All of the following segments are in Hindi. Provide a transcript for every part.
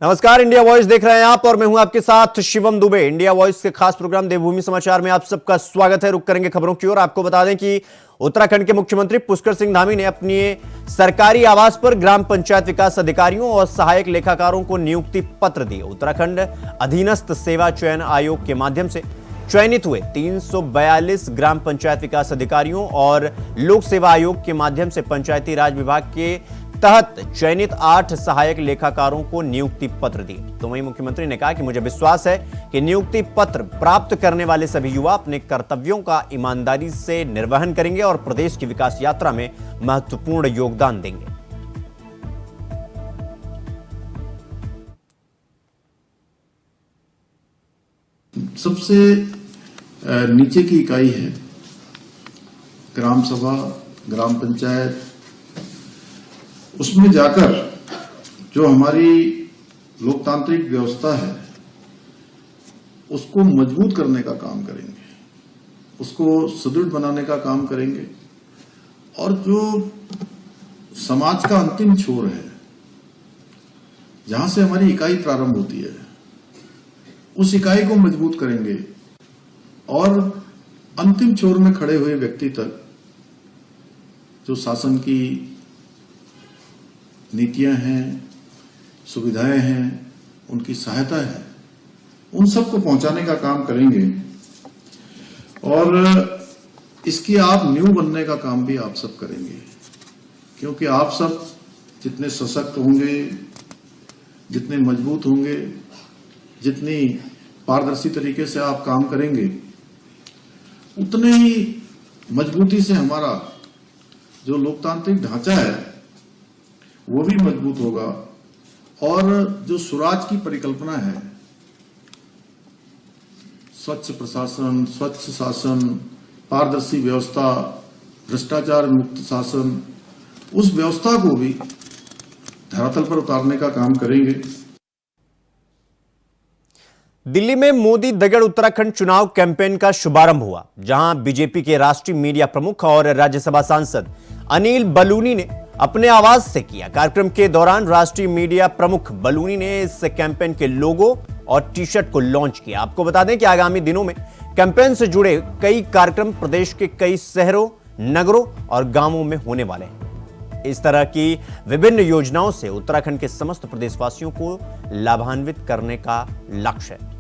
नमस्कार, इंडिया वॉइस देख रहे हैं आप और मैं हूं आपके साथ शिवम दुबे। इंडिया वॉइस के खास प्रोग्राम देवभूमि समाचार में आप सबका स्वागत है। रुक करेंगे खबरों की ओर। आपको बता दें कि उत्तराखंड के मुख्यमंत्री पुष्कर सिंह धामी ने अपने सरकारी आवास पर ग्राम पंचायत विकास अधिकारियों और सहायक लेखाकारों को नियुक्ति पत्र दिए। उत्तराखंड अधीनस्थ सेवा चयन आयोग के माध्यम से चयनित हुए 342 ग्राम पंचायत विकास अधिकारियों और लोक सेवा आयोग के माध्यम से पंचायती राज विभाग के तहत चयनित 8 सहायक लेखाकारों को नियुक्ति पत्र दिए। तो वहीं मुख्यमंत्री ने कहा कि मुझे विश्वास है कि नियुक्ति पत्र प्राप्त करने वाले सभी युवा अपने कर्तव्यों का ईमानदारी से निर्वहन करेंगे और प्रदेश की विकास यात्रा में महत्वपूर्ण योगदान देंगे। सबसे नीचे की इकाई है ग्राम सभा, ग्राम पंचायत। उसमें जाकर जो हमारी लोकतांत्रिक व्यवस्था है उसको मजबूत करने का काम करेंगे, उसको सुदृढ़ बनाने का काम करेंगे। और जो समाज का अंतिम छोर है, जहां से हमारी इकाई प्रारंभ होती है, उस इकाई को मजबूत करेंगे और अंतिम छोर में खड़े हुए व्यक्ति तक जो शासन की नीतियां हैं, सुविधाएं हैं, उनकी सहायता है, उन सबको पहुंचाने का काम करेंगे। और इसकी आप नींव बनने का काम भी आप सब करेंगे, क्योंकि आप सब जितने सशक्त होंगे, जितने मजबूत होंगे, जितनी पारदर्शी तरीके से आप काम करेंगे, उतने ही मजबूती से हमारा जो लोकतांत्रिक ढांचा है वो भी मजबूत होगा। और जो स्वराज की परिकल्पना है, स्वच्छ प्रशासन, स्वच्छ शासन, पारदर्शी व्यवस्था, भ्रष्टाचार मुक्त शासन, उस व्यवस्था को भी धरातल पर उतारने का काम करेंगे। दिल्ली में मोदी दगड़ उत्तराखंड चुनाव कैंपेन का शुभारंभ हुआ, जहां बीजेपी के राष्ट्रीय मीडिया प्रमुख और राज्यसभा सांसद अनिल बलूनी ने अपने आवाज से किया। कार्यक्रम के दौरान राष्ट्रीय मीडिया प्रमुख बलूनी ने इस कैंपेन के लोगो और टी शर्ट को लॉन्च किया। आपको बता दें कि आगामी दिनों में कैंपेन से जुड़े कई कार्यक्रम प्रदेश के कई शहरों, नगरों और गांवों में होने वाले हैं। इस तरह की विभिन्न योजनाओं से उत्तराखंड के समस्त प्रदेशवासियों को लाभान्वित करने का लक्ष्य है।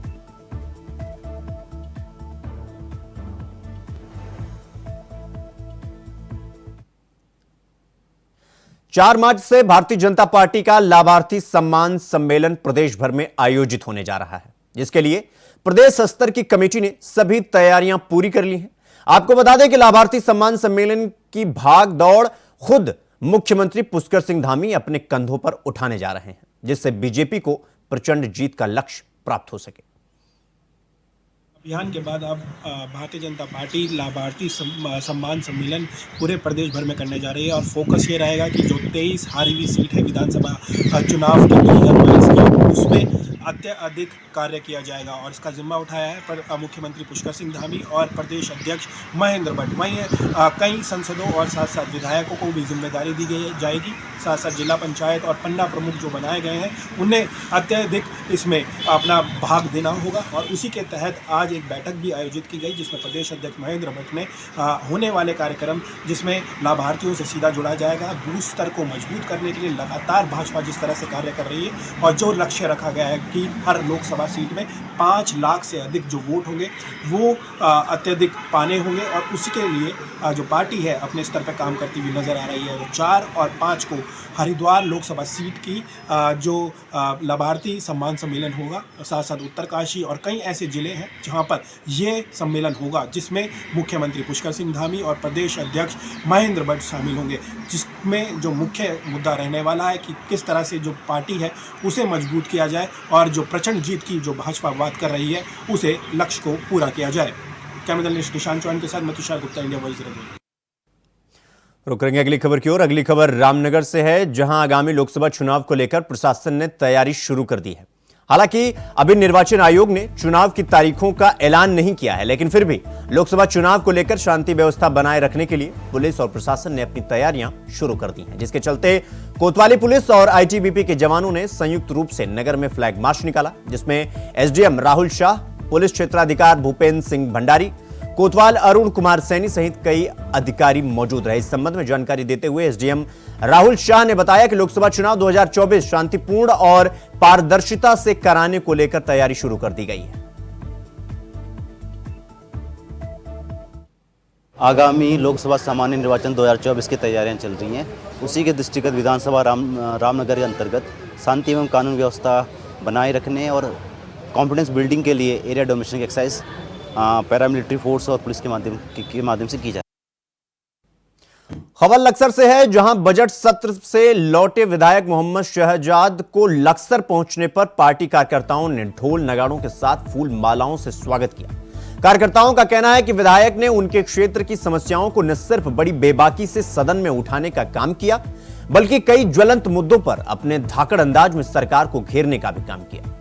चार मार्च से भारतीय जनता पार्टी का लाभार्थी सम्मान सम्मेलन प्रदेश भर में आयोजित होने जा रहा है, जिसके लिए प्रदेश स्तर की कमेटी ने सभी तैयारियां पूरी कर ली हैं। आपको बता दें कि लाभार्थी सम्मान सम्मेलन की भाग दौड़ खुद मुख्यमंत्री पुष्कर सिंह धामी अपने कंधों पर उठाने जा रहे हैं, जिससे बीजेपी को प्रचंड जीत का लक्ष्य प्राप्त हो सके। अभियान के बाद अब भारतीय जनता पार्टी लाभार्थी सम्मान सम्मेलन पूरे प्रदेश भर में करने जा रही है और फोकस ये रहेगा कि जो 23 हारी हुई सीट है विधानसभा चुनाव के 2022 की, उसमें अत्यधिक कार्य किया जाएगा। और इसका जिम्मा उठाया है पर मुख्यमंत्री पुष्कर सिंह धामी और प्रदेश अध्यक्ष महेंद्र भट्ट। वहीं कई सांसदों और साथ साथ विधायकों को भी जिम्मेदारी दी जाएगी। साथ साथ जिला पंचायत और पन्ना प्रमुख जो बनाए गए हैं, उन्हें अत्यधिक इसमें अपना भाग देना होगा। और उसी के तहत आज एक बैठक भी आयोजित की गई, जिसमें प्रदेश अध्यक्ष महेंद्र भट्ट ने होने वाले कार्यक्रम, जिसमें लाभार्थियों से सीधा जुड़ा जाएगा, बूथ स्तर को मजबूत करने के लिए लगातार भाजपा जिस तरह से कार्य कर रही है और जो लक्ष्य रखा गया है कि हर लोकसभा सीट में 5 लाख से अधिक जो वोट होंगे वो अत्यधिक पाने होंगे। और उसी के लिए जो पार्टी है अपने स्तर पर काम करती हुई नजर आ रही है। तो 4 और 5 को हरिद्वार लोकसभा सीट की जो लाभार्थी सम्मान सम्मेलन होगा, साथ साथ उत्तरकाशी और कई ऐसे जिले हैं जहां पर ये सम्मेलन होगा, जिसमें मुख्यमंत्री पुष्कर सिंह धामी और प्रदेश अध्यक्ष महेंद्र भट्ट शामिल होंगे। जिसमें जो मुख्य मुद्दा रहने वाला है कि किस तरह से जो पार्टी है उसे मजबूत किया जाए और जो प्रचंड जीत की जो भाजपा बात कर रही है उसे लक्ष्य को पूरा किया जाए। कैमरा जर्नलिस्ट निशांत चौहान के साथ मैं तुषार गुप्ता, इंडिया वॉइस। रुक रहेंगे अगली खबर की ओर। अगली खबर रामनगर से है, जहां आगामी लोकसभा चुनाव को लेकर प्रशासन ने तैयारी शुरू कर दी है। हालांकि अभी निर्वाचन आयोग ने चुनाव की तारीखों का ऐलान नहीं किया है, लेकिन फिर भी लोकसभा चुनाव को लेकर शांति व्यवस्था बनाए रखने के लिए पुलिस और प्रशासन ने अपनी तैयारियां शुरू कर दी हैं, जिसके चलते कोतवाली पुलिस और आईटीबीपी के जवानों ने संयुक्त रूप से नगर में फ्लैग मार्च निकाला, जिसमें एसडीएम राहुल शाह, पुलिस क्षेत्राधिकारी भूपेंद्र सिंह भंडारी, कोतवाल अरुण कुमार सैनी सहित कई अधिकारी मौजूद रहे। इस संबंध में जानकारी देते हुए एसडीएम राहुल शाह ने बताया कि लोकसभा चुनाव 2024 शांतिपूर्ण और पारदर्शिता से कराने को लेकर तैयारी शुरू कर दी गई है। आगामी लोकसभा सामान्य निर्वाचन 2024 की तैयारियां चल रही हैं। उसी के दृष्टिगत विधानसभा रामनगर के अंतर्गत शांति एवं कानून व्यवस्था बनाए रखने और कॉन्फिडेंस बिल्डिंग के लिए area domination exercise paramilitary force और पुलिस के माध्यम से की जाए। खबर लक्सर से है, जहां बजट सत्र से लौटे विधायक मोहम्मद शहजाद को लक्सर पहुंचने पर पार्टी कार्यकर्ताओं ने ढोल नगाड़ों के साथ फूल मालाओं से स्वागत किया। कार्यकर्ताओं का कहना है कि विधायक ने उनके क्षेत्र की समस्याओं को न सिर्फ बड़ी बेबाकी से सदन में उठाने का काम किया, बल्कि कई ज्वलंत मुद्दों पर अपने धाकड़ अंदाज में सरकार को घेरने का भी काम किया।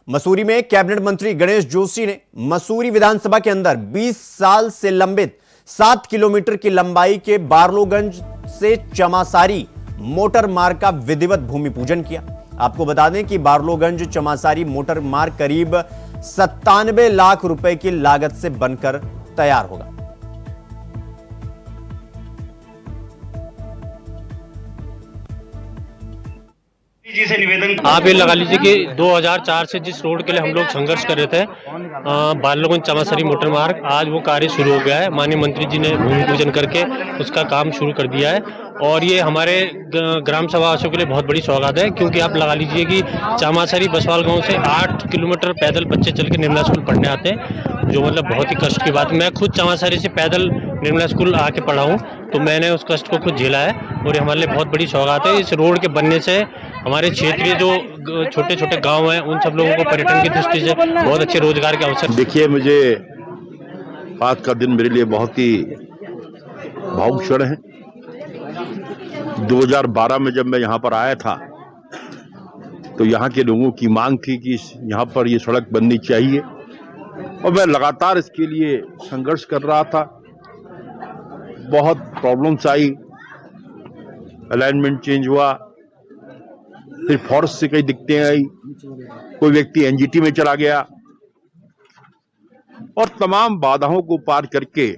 मसूरी में कैबिनेट मंत्री गणेश जोशी ने मसूरी विधानसभा के अंदर 20 साल से लंबित 7 किलोमीटर की लंबाई के बारलोगंज से चमासारी मोटर मार्ग का विधिवत भूमि पूजन किया। आपको बता दें कि बारलोगंज चमासारी मोटर मार्ग करीब 97 लाख रुपए की लागत से बनकर तैयार होगा। जी से निवेदन, आप ये लगा लीजिए कि 2004 से जिस रोड के लिए हम लोग संघर्ष कर रहे थे, बारलोगंज चमासरी मोटर मार्ग, आज वो कार्य शुरू हो गया है। माननीय मंत्री जी ने भूमि पूजन करके उसका काम शुरू कर दिया है और ये हमारे ग्राम सभावासियों के लिए बहुत बड़ी सौगात है, क्योंकि आप लगा लीजिए कि चमासरी बसवाल गांव से 8 किलोमीटर पैदल बच्चे चल के निर्मला स्कूल पढ़ने आते हैं, जो मतलब बहुत ही कष्ट की बात है। मैं खुद चमासरी से पैदल निर्मला स्कूल आके पढ़ा हूँ, तो मैंने उस कष्ट को खुद झेला है और ये हमारे लिए बहुत बड़ी सौगात है। इस रोड के बनने से हमारे क्षेत्रीय जो छोटे छोटे गांव हैं, उन सब लोगों को पर्यटन की दृष्टि से बहुत अच्छे रोजगार के अवसर। देखिए, मुझे आज का दिन मेरे लिए बहुत ही भावुक क्षण है। 2012 में जब मैं यहाँ पर आया था तो यहाँ के लोगों की मांग थी कि यहाँ पर ये सड़क बननी चाहिए और मैं लगातार इसके लिए संघर्ष कर रहा था। बहुत प्रॉब्लम्स आई, अलाइनमेंट चेंज हुआ, फिर फॉरेस्ट से कई दिक्कतें आई, कोई व्यक्ति एनजीटी में चला गया और तमाम बाधाओं को पार करके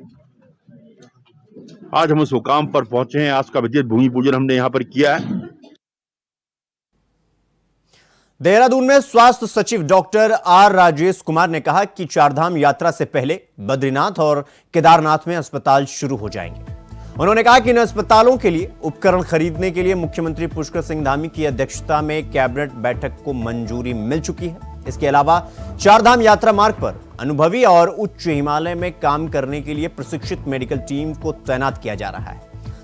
आज हम उस मुकाम पर पहुंचे हैं। आज का बजट भूमि पूजन हमने यहां पर किया है। देहरादून में स्वास्थ्य सचिव डॉक्टर आर राजेश कुमार ने कहा कि चारधाम यात्रा से पहले बद्रीनाथ और केदारनाथ में अस्पताल शुरू हो जाएंगे। उन्होंने कहा कि इन अस्पतालों के लिए उपकरण खरीदने के लिए मुख्यमंत्री पुष्कर सिंह धामी की अध्यक्षता में कैबिनेट बैठक को मंजूरी मिल चुकी है। इसके अलावा चारधाम यात्रा मार्ग पर अनुभवी और उच्च हिमालय में काम करने के लिए प्रशिक्षित मेडिकल टीम को तैनात किया जा रहा है,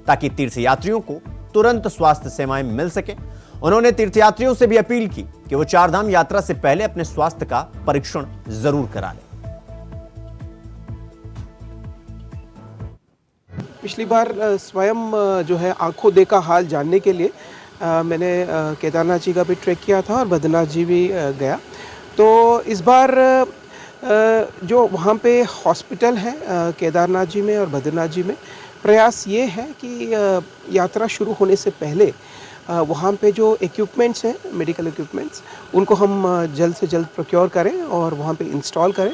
ताकि तीर्थयात्रियों को तुरंत स्वास्थ्य सेवाएं मिल सके। उन्होंने तीर्थयात्रियों से भी अपील की कि वो चारधाम यात्रा से पहले अपने स्वास्थ्य का परीक्षण जरूर करा लें। पिछली बार स्वयं जो है आंखों देखा हाल जानने के लिए मैंने केदारनाथ जी का भी ट्रैक किया था और बद्रीनाथ जी भी गया। तो इस बार जो वहाँ पे हॉस्पिटल है केदारनाथ जी में और बद्रीनाथ जी में, प्रयास ये है कि यात्रा शुरू होने से पहले वहाँ पे जो इक्विपमेंट्स हैं, मेडिकल इक्विपमेंट्स, उनको हम जल्द से जल्द प्रोक्योर करें और वहाँ पे इंस्टॉल करें।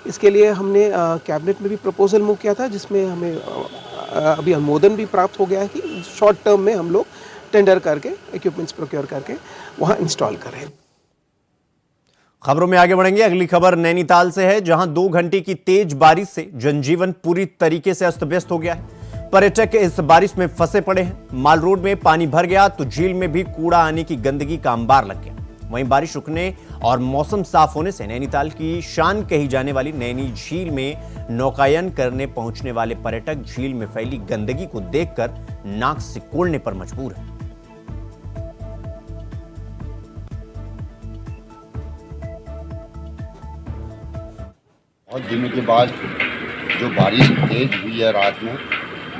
इसके लिए हमने कैबिनेट में भी प्रपोजल मूव किया था, जिसमें हमें अभी अनुमोदन भी प्राप्त हो गया है कि शॉर्ट टर्म में हम लोग टेंडर करके इक्विपमेंट्स प्रोक्योर करके वहाँ इंस्टॉल करें। खबरों में आगे बढ़ेंगे। अगली खबर नैनीताल से है, जहां 2 घंटे की तेज बारिश से जनजीवन पूरी तरीके से अस्त व्यस्त हो गया है। पर्यटक इस बारिश में फंसे पड़े हैं। माल रोड में पानी भर गया तो झील में भी कूड़ा आने की गंदगी का अंबार लग गया। वहीं बारिश रुकने और मौसम साफ होने से नैनीताल की शान कही जाने वाली नैनी झील में नौकायन करने पहुंचने वाले पर्यटक झील में फैली गंदगी को देखकर नाक सिकोड़ने पर मजबूर हैं। बहुत दिनों के बाद जो बारिश तेज हुई है रात में,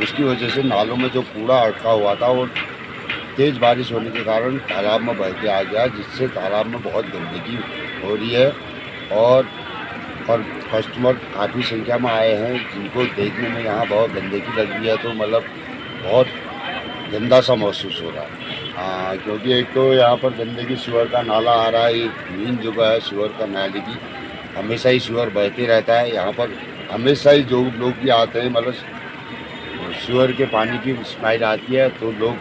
उसकी वजह से नालों में जो कूड़ा अटका हुआ था वो तेज़ बारिश होने के कारण तालाब में बह के आ गया, जिससे तालाब में बहुत गंदगी हो रही है। और कस्टमर काफ़ी संख्या में आए हैं, जिनको देखने में यहाँ बहुत गंदगी लग रही है, तो मतलब बहुत गंदा सा महसूस हो रहा है। हाँ, क्योंकि एक तो यहाँ पर गंदगी सीवर का नाला आ रहा है, मेन जगह है सीवर का नाले की, हमेशा ही सीवर बहते रहता है। यहाँ पर हमेशा ही जो लोग भी आते हैं, मतलब सीवर के पानी की स्मेल आती है, तो लोग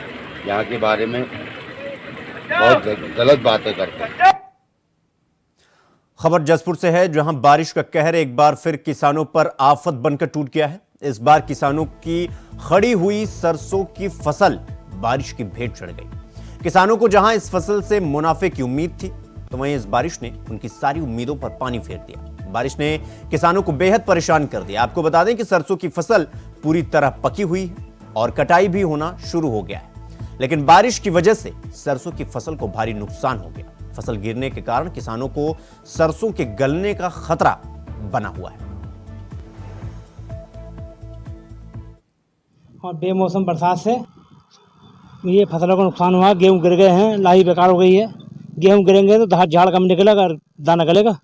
यहाँ के बारे में बहुत गलत बातें करते हैं। खबर जसपुर से है, जहां बारिश का कहर एक बार फिर किसानों पर आफत बनकर टूट गया है। इस बार किसानों की खड़ी हुई सरसों की फसल बारिश की भेंट चढ़ गई। किसानों को जहां इस फसल से मुनाफे की उम्मीद थी, तो वहीं इस बारिश ने उनकी सारी उम्मीदों पर पानी फेर दिया। बारिश ने किसानों को बेहद परेशान कर दिया। आपको बता दें कि सरसों की फसल पूरी तरह पकी हुई है और कटाई भी होना शुरू हो गया है, लेकिन बारिश की वजह से सरसों की फसल को भारी नुकसान हो गया। फसल गिरने के कारण किसानों को सरसों के गलने का खतरा बना हुआ है। और बेमौसम बरसात से ये फसलों को नुकसान हुआ। गेहूं गिर गए हैं, लाई बेकार हो गई है। गेहूं गिरेंगे तो झाड़ कम निकलेगा और दाना गलेगा।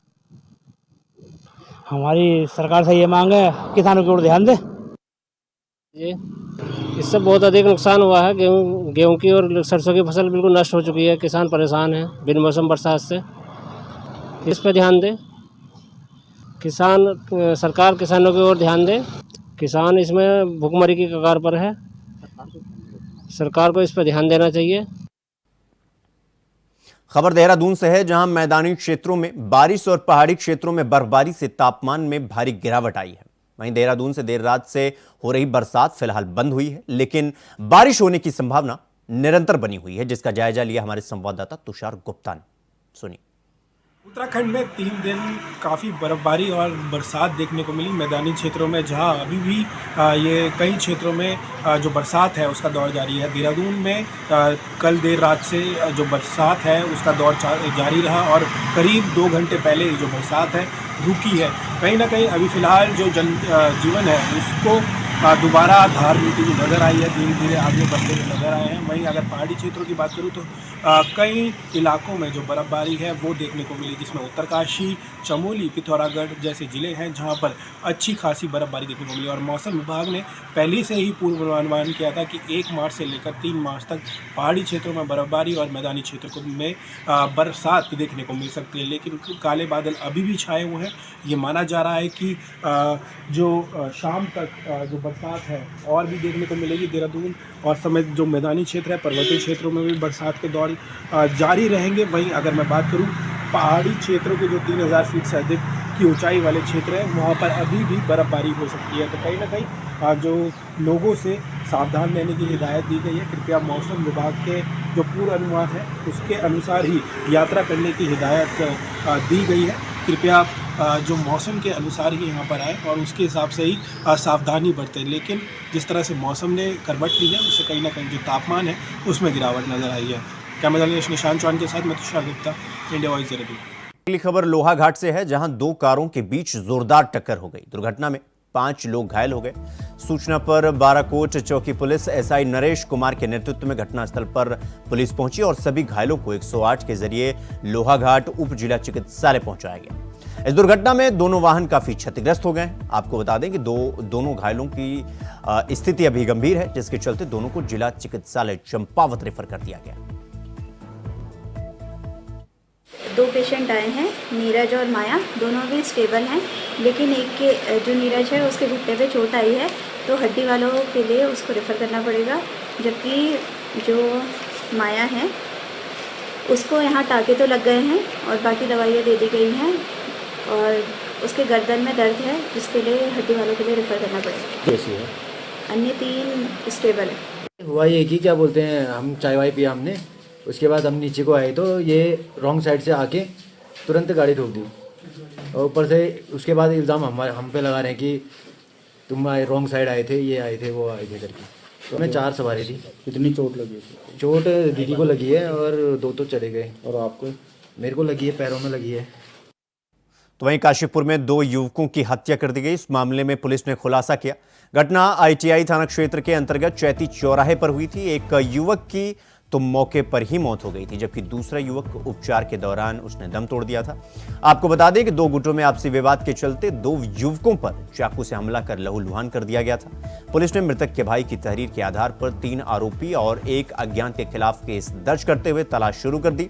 हमारी सरकार से ये मांग है, किसानों की ओर ध्यान दे। ये इससे बहुत अधिक नुकसान हुआ है। गेहूं की और सरसों की फसल बिल्कुल नष्ट हो चुकी है। किसान परेशान है बिन मौसम बरसात से। इस पर ध्यान दे सरकार, किसानों की ओर ध्यान दे। किसान इसमें भुखमरी की कगार पर है। सरकार को इस पर ध्यान देना चाहिए। खबर देहरादून से है, जहां मैदानी क्षेत्रों में बारिश और पहाड़ी क्षेत्रों में बर्फबारी से तापमान में भारी गिरावट आई है। वहीं देहरादून से देर रात से हो रही बरसात फिलहाल बंद हुई है, लेकिन बारिश होने की संभावना निरंतर बनी हुई है, जिसका जायजा लिया हमारे संवाददाता तुषार गुप्ता ने। सुनिए। उत्तराखंड में 3 दिन काफ़ी बर्फबारी और बरसात देखने को मिली मैदानी क्षेत्रों में, जहां अभी भी ये कई क्षेत्रों में जो बरसात है उसका दौर जारी है। देहरादून में कल देर रात से जो बरसात है उसका दौर जारी रहा और करीब 2 घंटे पहले जो बरसात है रुकी है। कहीं ना कहीं अभी फ़िलहाल जो जीवन है उसको दोबारा धार मिलती हुई नज़र आई है, धीरे धीरे आगे बढ़ते हुए नज़र आए हैं। वहीं अगर पहाड़ी क्षेत्रों की बात करूँ तो कई इलाकों में जो बर्फबारी है वो देखने को मिली, जिसमें उत्तरकाशी, चमोली, पिथौरागढ़ जैसे ज़िले हैं जहां पर अच्छी खासी बर्फबारी देखने को मिली। और मौसम विभाग ने पहले से ही पूर्वानुमान किया था कि 1 मार्च से लेकर 3 मार्च तक पहाड़ी क्षेत्रों में बर्फबारी और मैदानी क्षेत्रों में बरसात देखने को मिल सकती है। लेकिन काले बादल अभी भी छाए हुए हैं। ये माना जा रहा है कि जो शाम तक जो बरसात है और भी देखने को मिलेगी देहरादून और समेत जो मैदानी क्षेत्र है, पर्वतीय क्षेत्रों में भी बरसात के दौर जारी रहेंगे। वहीं अगर मैं बात करूं पहाड़ी क्षेत्रों के जो 3000 फीट से अधिक की ऊंचाई वाले क्षेत्र हैं वहां पर अभी भी बर्फबारी हो सकती है। तो कहीं ना कहीं जो लोगों से सावधान रहने की हिदायत दी गई है। कृपया मौसम विभाग के जो पूर्वानुमान है उसके अनुसार ही यात्रा करने की हिदायत दी गई है। कृपया जो मौसम के अनुसार ही यहाँ पर आए और उसके हिसाब से ही सावधानी बरतें। लेकिन जिस तरह से मौसम ने करवट ली है उससे कहीं ना कहीं जो तापमान है उसमें गिरावट नजर आई है। कैमरा जर्नलिस्ट निशांत चौहान के साथ मैं तुषार गुप्ता, इंडिया वॉइस देहरादून। अगली खबर लोहाघाट से है, जहां 2 कारों के बीच जोरदार टक्कर हो गई। दुर्घटना में 5 लोग घायल हो गए। सूचना पर बाराकोट चौकी पुलिस एसआई नरेश कुमार के नेतृत्व में घटनास्थल पर पुलिस पहुंची और सभी घायलों को 108 के जरिए लोहाघाट उप जिला चिकित्सालय पहुंचाया गया। इस दुर्घटना में दोनों वाहन काफी क्षतिग्रस्त हो गए। आपको बता दें कि दोनों घायलों की स्थिति अभी गंभीर है, जिसके चलते दोनों को जिला चिकित्सालय चंपावत रेफर कर दिया गया। 2 पेशेंट आए हैं, नीरज और माया, दोनों भी स्टेबल हैं। लेकिन एक के जो नीरज है उसके घुटने पे चोट आई है, तो हड्डी वालों के लिए उसको रेफ़र करना पड़ेगा। जबकि जो माया है उसको यहाँ टाँके तो लग गए हैं और बाकी दवाइयाँ दे दी गई हैं और उसके गर्दन में दर्द है, जिसके लिए हड्डी वालों के लिए रेफ़र करना पड़ेगा। कैसी है? अन्य 3 स्टेबल है। हुआ ये कि क्या बोलते हैं, हम चाय वाय पिया हमने, उसके बाद हम नीचे को आए तो ये रॉन्ग साइड से आके तुरंत गाड़ी ठोक दी और ऊपर से उसके बाद इल्ज़ाम हम पे लगा रहे हैं कि तुम रॉन्ग साइड आए थे, ये आए थे, वो आए थे करके। तो हमें 4 सवारी थी। कितनी चोट लगी थी? चोट दीदी को लगी है और 2 तो चले गए। और आपको? मेरे को लगी है, पैरों में लगी है। तो वहीं काशीपुर में 2 युवकों की हत्या कर दी गई। इस मामले में पुलिस ने खुलासा किया। घटना ITI थाना क्षेत्र के अंतर्गत चैती चौराहे पर हुई थी। एक युवक की तो मौके पर ही मौत हो गई थी, जबकि दूसरा युवक उपचार के दौरान उसने दम तोड़ दिया था। आपको बता दें कि 2 गुटों में आपसी विवाद के चलते 2 युवकों पर चाकू से हमला कर लहूलुहान कर दिया गया था। पुलिस ने मृतक के भाई की तहरीर के आधार पर 3 आरोपी और 1 अज्ञात के खिलाफ केस दर्ज करते हुए तलाश शुरू कर दी।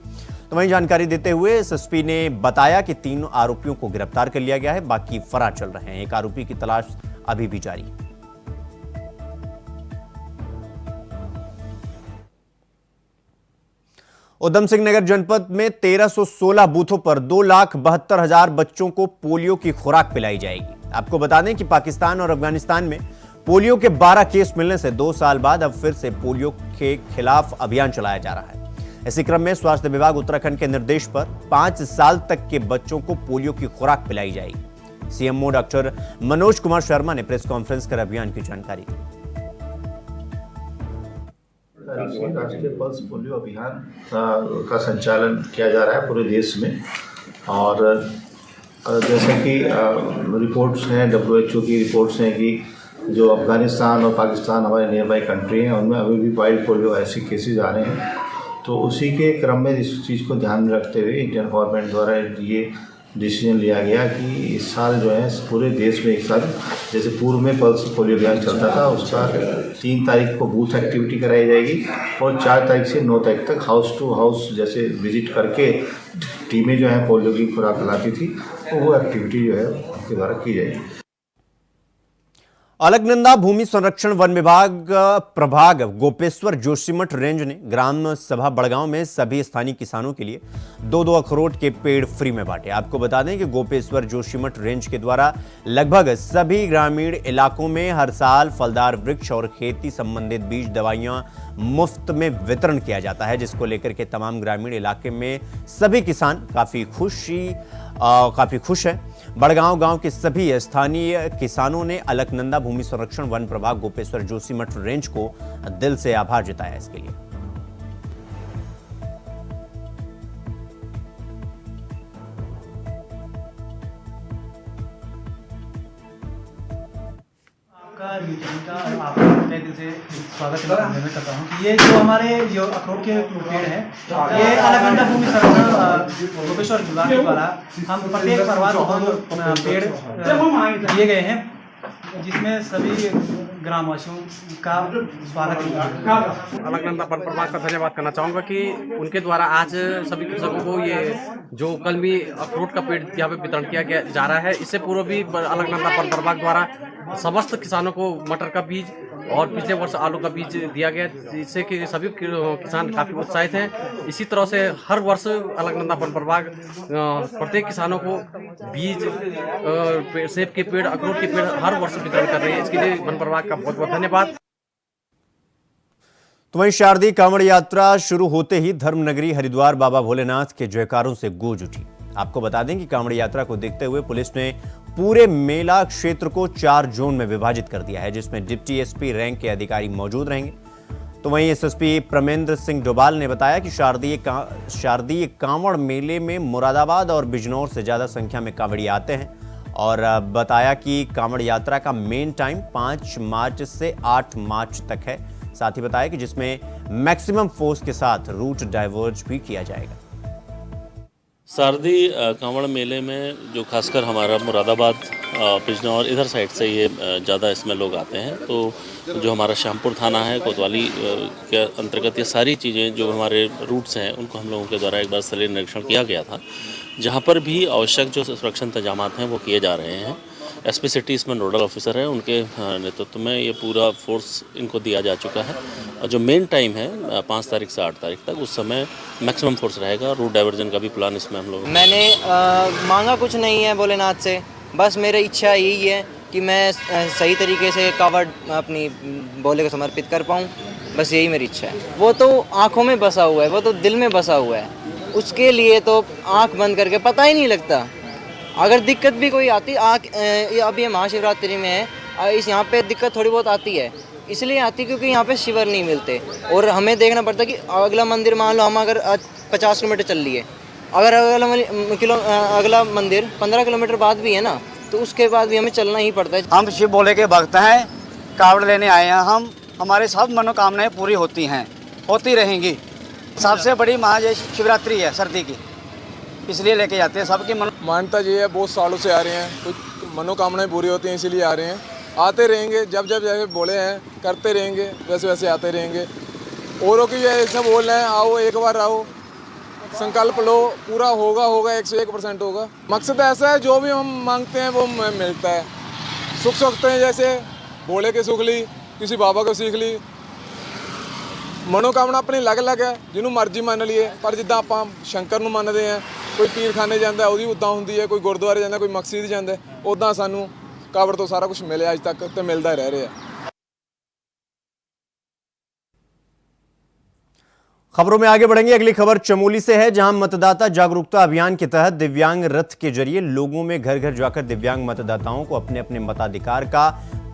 तो वहीं जानकारी देते हुए एसएसपी ने बताया कि 3 आरोपियों को गिरफ्तार कर लिया गया है, बाकी फरार चल रहे हैं। 1 आरोपी की तलाश अभी भी जारी है। उधम सिंह नगर जनपद में 1316 बूथों पर 2,72,000 बच्चों को पोलियो की खुराक पिलाई जाएगी। आपको बता दें कि पाकिस्तान और अफगानिस्तान में पोलियो के 12 केस मिलने से 2 साल बाद अब फिर से पोलियो के खिलाफ अभियान चलाया जा रहा है। इसी क्रम में स्वास्थ्य विभाग उत्तराखंड के निर्देश पर 5 साल तक के बच्चों को पोलियो की खुराक पिलाई जाएगी। सीएमओ डॉक्टर मनोज कुमार शर्मा ने प्रेस कॉन्फ्रेंस कर अभियान की जानकारी दी। राष्ट्रीय पल्स पोलियो अभियान का संचालन किया जा रहा है पूरे देश में। और जैसे कि रिपोर्ट्स हैं, WHO की रिपोर्ट्स हैं कि जो अफ़गानिस्तान और पाकिस्तान हमारे नियर बाई कंट्री हैं, उनमें अभी भी वाइल्ड पोलियो ऐसे केसेस आ रहे हैं। तो उसी के क्रम में इस चीज़ को ध्यान में रखते हुए इंडियन गवर्नमेंट द्वारा ये डिसीजन लिया गया कि इस साल जो है पूरे देश में एक साथ, जैसे पूर्व में पल्स पोलियो अभियान चलता था, उसका 3 तारीख को बूथ एक्टिविटी कराई जाएगी और 4 तारीख से 9 तारीख तक हाउस टू हाउस जैसे विजिट करके टीमें जो है पोलियो की खुराक लाती थी, तो वो एक्टिविटी जो है उनके द्वारा की जाएगी। अलकनंदा भूमि संरक्षण वन विभाग प्रभाग गोपेश्वर जोशीमठ रेंज ने ग्राम सभा बड़गांव में सभी स्थानीय किसानों के लिए 2-2 अखरोट के पेड़ फ्री में बांटे। आपको बता दें कि गोपेश्वर जोशीमठ रेंज के द्वारा लगभग सभी ग्रामीण इलाकों में हर साल फलदार वृक्ष और खेती संबंधित बीज दवाइयां मुफ्त में वितरण किया जाता है, जिसको लेकर के तमाम ग्रामीण इलाके में सभी किसान काफी खुश हैं। बड़गांव गांव के सभी स्थानीय किसानों ने अलकनंदा भूमि संरक्षण वन प्रभाग गोपेश्वर जोशीमठ रेंज को दिल से आभार जताया इसके लिए। आपका दिल से स्वागत करता हूँ। ये जो हमारे जो अखरोट के पेड़ हैं, ये अलकनंदा भूमि संरक्षण गोपेश्वर विभाग के द्वारा हम प्रत्येक परिवार को पेड़ दिए गए हैं, जिसमें सभी ग्रामवासियों का स्वागत है। अलकनंदा वन प्रभाग का धन्यवाद करना चाहूँगा कि उनके द्वारा आज सभी कृषकों को ये जो कलमी अखरोट का पेड़ यहाँ पे वितरण किया जा रहा है। इससे पूर्व भी अलकनंदा वन प्रभाग द्वारा समस्त किसानों को मटर का बीज और पिछले वर्ष आलू का बीज दिया गया, जिससे कि सभी किसान काफ़ी उत्साहित हैं। इसी तरह से हर वर्ष अलकनंदा वन प्रभाग प्रत्येक किसानों को बीज, सेब के पेड़, अखरोट के पेड़ हर वर्ष वितरण कर रही है। इसके लिए वन प्रभाग का बहुत बहुत धन्यवाद। तो वहीं शारदीय कांवड़ यात्रा शुरू होते ही धर्मनगरी हरिद्वार बाबा भोलेनाथ के जयकारों से गूंज उठी। आपको बता दें कि कांवड़ यात्रा को देखते हुए पुलिस ने पूरे मेला क्षेत्र को 4 जोन में विभाजित कर दिया है, जिसमें डिप्टी एसपी रैंक के अधिकारी मौजूद रहेंगे। तो वहीं एसएसपी प्रमेंद्र सिंह डोभाल ने बताया कि शारदीय कांवड़ मेले में मुरादाबाद और बिजनौर से ज्यादा संख्या में कांवड़ी आते हैं और बताया कि कांवड़ यात्रा का मेन टाइम 5 मार्च से 8 मार्च तक है। साथ ही बताया कि जिसमें मैक्सिमम फोर्स के साथ रूट डाइवर्ज भी किया जाएगा। शारदीय कांवड़ मेले में जो खासकर हमारा मुरादाबाद, बिजनौर इधर साइड से ये ज़्यादा इसमें लोग आते हैं। तो जो हमारा श्यामपुर थाना है कोतवाली के अंतर्गत ये सारी चीज़ें जो हमारे रूट्स हैं उनको हम लोगों के द्वारा एक बार स्थलीय निरीक्षण किया गया था, जहाँ पर भी आवश्यक जो सुरक्षा इंतजाम हैं वो किए जा रहे हैं। एसपी सिटी इसमें नोडल ऑफिसर है, उनके नेतृत्व में ये पूरा फोर्स इनको दिया जा चुका है। और जो मेन टाइम है 5 तारीख से 8 तारीख तक, उस समय मैक्सिमम फोर्स रहेगा। रूट डाइवर्जन का भी प्लान इसमें हम लोग मैंने मांगा कुछ नहीं है भोलेनाथ से, बस मेरी इच्छा यही है कि मैं सही तरीके से कावड़ अपनी भोले को समर्पित कर पाऊँ, बस यही मेरी इच्छा है। वो तो आँखों में बसा हुआ है, वो तो दिल में बसा हुआ है, उसके लिए तो आँख बंद करके पता ही नहीं लगता। अगर दिक्कत भी कोई आती, अभी महाशिवरात्रि में है, इस यहाँ पे दिक्कत थोड़ी बहुत आती है, इसलिए आती क्योंकि यहाँ पे शिवर नहीं मिलते और हमें देखना पड़ता कि अगला मंदिर मान लो हम अगर 50 किलोमीटर चल लिए अगर अगला मंदिर 15 किलोमीटर बाद भी है ना, तो उसके बाद भी हमें चलना ही पड़ता है। हम शिव भोले के भक्त हैं, कावड़ लेने आए हैं हम। हमारे सब मनोकामनाएं पूरी होती हैं, होती रहेंगी। सबसे बड़ी महाजय शिवरात्रि है सर्दी की, इसलिए लेके जाते हैं। सबकी मान्यता ये है, बहुत सालों से आ रहे हैं, कुछ मनोकामनाएं पूरी होती हैं इसीलिए आ रहे हैं। आते रहेंगे, जब जब जैसे बोले हैं करते रहेंगे, वैसे वैसे आते रहेंगे। औरों की ऐसा बोल रहे हैं, आओ एक बार आओ, संकल्प लो, पूरा होगा 101% होगा। मकसद ऐसा है, जो भी हम मांगते हैं वो मिलता है। सुख सकते हैं, जैसे भोले के सुख ली, किसी बाबा को सीख ली। मनोकामना अपनी अलग अलग है, जिन्हों मर्जी मान लिए, पर जिद्दां आपां शंकर नूं मनदे हैं, कोई पीरखाने जाता है, ਉਹਦੀ उदां हुंदी है, कोई गुरुद्वारे जाता, कोई मकसीद जाता है, उदां सानू कावड़ तो सारा कुछ मिले अज तक ते मिलदा रह रहा है। खबरों में आगे बढ़ेंगे। अगली खबर चमोली से है, जहां मतदाता जागरूकता अभियान के तहत दिव्यांग रथ के जरिए लोगों में घर घर जाकर दिव्यांग मतदाताओं को अपने अपने मताधिकार का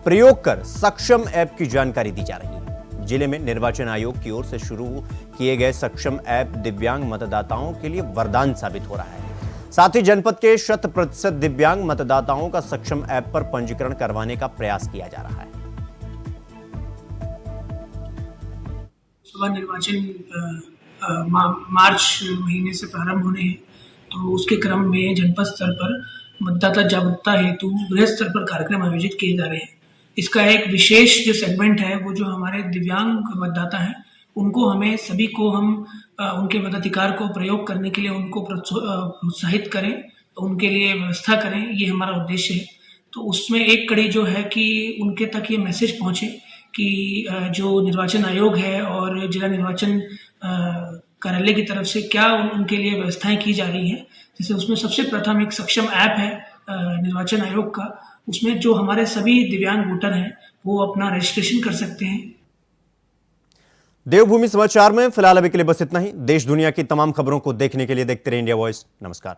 प्रयोग कर सक्षम ऐप की जानकारी दी जा रही है। जिले में निर्वाचन आयोग की ओर से शुरू किए गए सक्षम ऐप दिव्यांग मतदाताओं के लिए वरदान साबित हो रहा है। साथ ही जनपद के 100% दिव्यांग मतदाताओं का सक्षम ऐप पर पंजीकरण करवाने का प्रयास किया जा रहा है। सभा निर्वाचन मार्च महीने से प्रारंभ होने हैं, तो उसके क्रम में जनपद स्तर पर मतदाता जागरूकता हेतु गृह स्तर पर कार्यक्रम आयोजित किए जा रहे हैं। इसका एक विशेष जो सेगमेंट है, वो जो हमारे दिव्यांग मतदाता हैं, उनको हमें सभी को हम उनके मताधिकार को प्रयोग करने के लिए उनको प्रोत्साहित करें, उनके लिए व्यवस्था करें, ये हमारा उद्देश्य है। तो उसमें एक कड़ी जो है कि उनके तक ये मैसेज पहुँचे कि जो निर्वाचन आयोग है और जिला निर्वाचन कार्यालय की तरफ से क्या उनके लिए व्यवस्थाएं की जा रही हैं। जैसे उसमें सबसे प्रथम एक सक्षम ऐप है निर्वाचन आयोग का, उसमें जो हमारे सभी दिव्यांग वोटर हैं वो अपना रजिस्ट्रेशन कर सकते हैं। देवभूमि समाचार में फिलहाल अभी के लिए बस इतना ही। देश दुनिया की तमाम खबरों को देखने के लिए देखते रहिए इंडिया वॉइस। नमस्कार।